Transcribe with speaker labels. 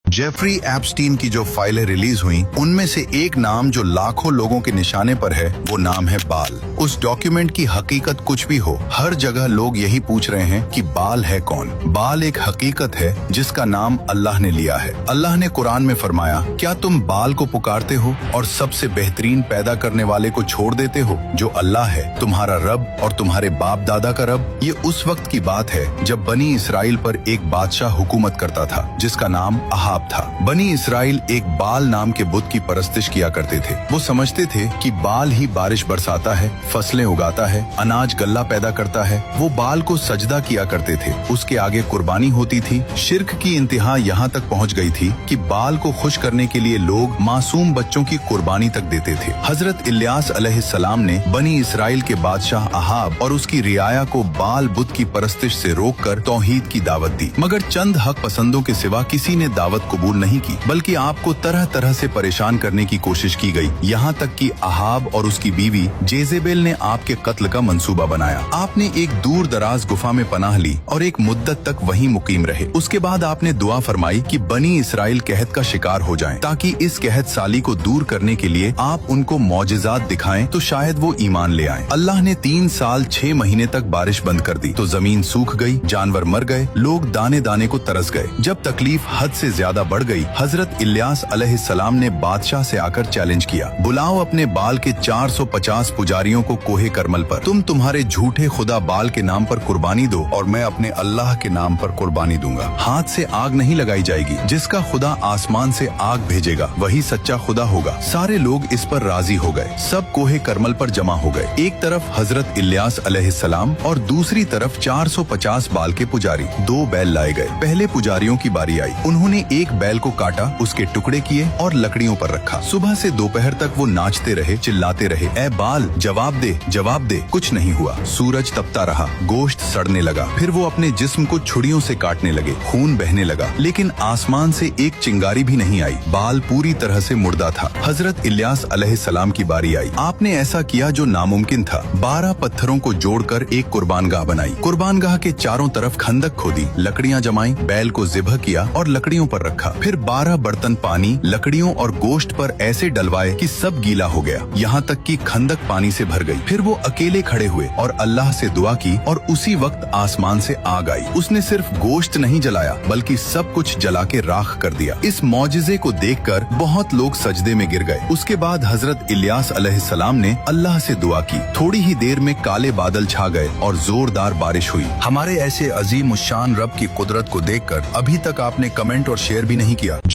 Speaker 1: Jeffrey Epstein की जो फाइलें रिलीज हुई उनमें से एक नाम जो लाखों लोगों के निशाने पर है वो नाम है बाल। उस डॉक्यूमेंट की हकीकत कुछ भी हो, हर जगह लोग यही पूछ रहे हैं कि बाल है कौन। बाल एक हकीकत है जिसका नाम अल्लाह ने लिया है। अल्लाह ने कुरान में फरमाया, क्या तुम बाल को पुकारते हो और सबसे बेहतरीन पैदा करने वाले को छोड़ देते हो जो अल्लाह है, तुम्हारा रब और तुम्हारे बाप दादा का रब। ये उस वक्त की बात है जब बनी इसराइल पर एक बादशाह हुकूमत करता था जिसका नाम अहाब था। बनी इसराइल एक बाल नाम के बुत की परस्तिश किया करते थे। वो समझते थे कि बाल ही बारिश बरसाता है, फसलें उगाता है, अनाज गल्ला पैदा करता है। वो बाल को सजदा किया करते थे, उसके आगे कुर्बानी होती थी। शिर्क की इंतहा यहाँ तक पहुँच गई थी कि बाल को खुश करने के लिए लोग मासूम बच्चों की कुर्बानी तक देते थे। हजरत इलियास अलैहिस्सलाम ने बनी इसराइल के बादशाह अहाब और उसकी रियाया को बाल बुत की परस्तिश से रोककर तौहीद की दावत दी, मगर चंद हक पसंदों के सिवा किसी ने दावत कबूल नहीं की, बल्कि आपको तरह तरह से परेशान करने की कोशिश की गई। यहाँ तक कि अहाब और उसकी बीवी जेजेबेल ने आपके कत्ल का मंसूबा बनाया। आपने एक दूर दराज गुफा में पनाह ली और एक मुद्दत तक वहीं मुकीम रहे। उसके बाद आपने दुआ फरमाई कि बनी इसराइल कहत का शिकार हो जाएं, ताकि इस कहत साली को दूर करने के लिए आप उनको मौजिज़ात दिखाएं तो शायद वो ईमान ले आएं। अल्लाह ने 3 साल 6 महीने तक बारिश बंद कर दी तो जमीन सूख गई, जानवर मर गए, लोग दाने दाने को तरस गए। जब तकलीफ हद से ज्यादा बढ़ गई, हजरत इलियास अलैहिस्सलाम ने बादशाह से आकर चैलेंज किया, बुलाओ अपने बाल के 450 पुजारियों को कोहे करमल पर। तुम्हारे झूठे खुदा बाल के नाम पर कुर्बानी दो और मैं अपने अल्लाह के नाम पर कुर्बानी दूंगा। हाथ से आग नहीं लगाई जाएगी, जिसका खुदा आसमान से आग भेजेगा वही सच्चा खुदा होगा। सारे लोग इस पर राजी हो गए। सब कोहे करमल पर जमा हो गए। एक तरफ हजरत इलियास अलैहिस्सलाम और दूसरी तरफ 450 बाल के पुजारी। 2 बैल लाए गए। पहले पुजारियों की बारी आई। उन्होंने एक बैल को काटा, उसके टुकड़े किए और लकड़ियों पर रखा। सुबह से दोपहर तक वो नाचते रहे, चिल्लाते रहे, ए बाल जवाब दे, जवाब दे। कुछ नहीं हुआ। सूरज तपता रहा, गोश्त सड़ने लगा। फिर वो अपने जिस्म को छुरियों से काटने लगे, खून बहने लगा, लेकिन आसमान से एक चिंगारी भी नहीं आई। बाल पूरी तरह से मुर्दा था। हजरत इलियास अलैहिस्सलाम की बारी आई। आपने ऐसा किया जो नामुमकिन था। 12 पत्थरों को जोड़कर एक कुर्बानगाह बनाई। कुर्बानगाह के चारों तरफ खंदक खोदी, लकड़ियां जमाई, बैल को ज़िबह किया और लकड़ियों पर रखा। फिर 12 बर्तन पानी लकड़ियों और गोश्त पर ऐसे डलवाए कि सब गीला हो गया, यहाँ तक कि खंदक पानी से भर गई। फिर वो अकेले खड़े हुए और अल्लाह से दुआ की और उसी वक्त आसमान से आग आई। उसने सिर्फ गोश्त नहीं जलाया बल्कि सब कुछ जला के राख कर दिया। इस मौजिजे को देखकर बहुत लोग सजदे में गिर गए। उसके बाद हजरत इलियास अलैहिस्सलाम ने अल्लाह से दुआ की। थोड़ी ही देर में काले बादल छा गए और जोरदार बारिश हुई। हमारे ऐसे अजीम उश्शान रब की कुदरत को देखकर अभी तक आपने कमेंट और शेयर भी नहीं किया।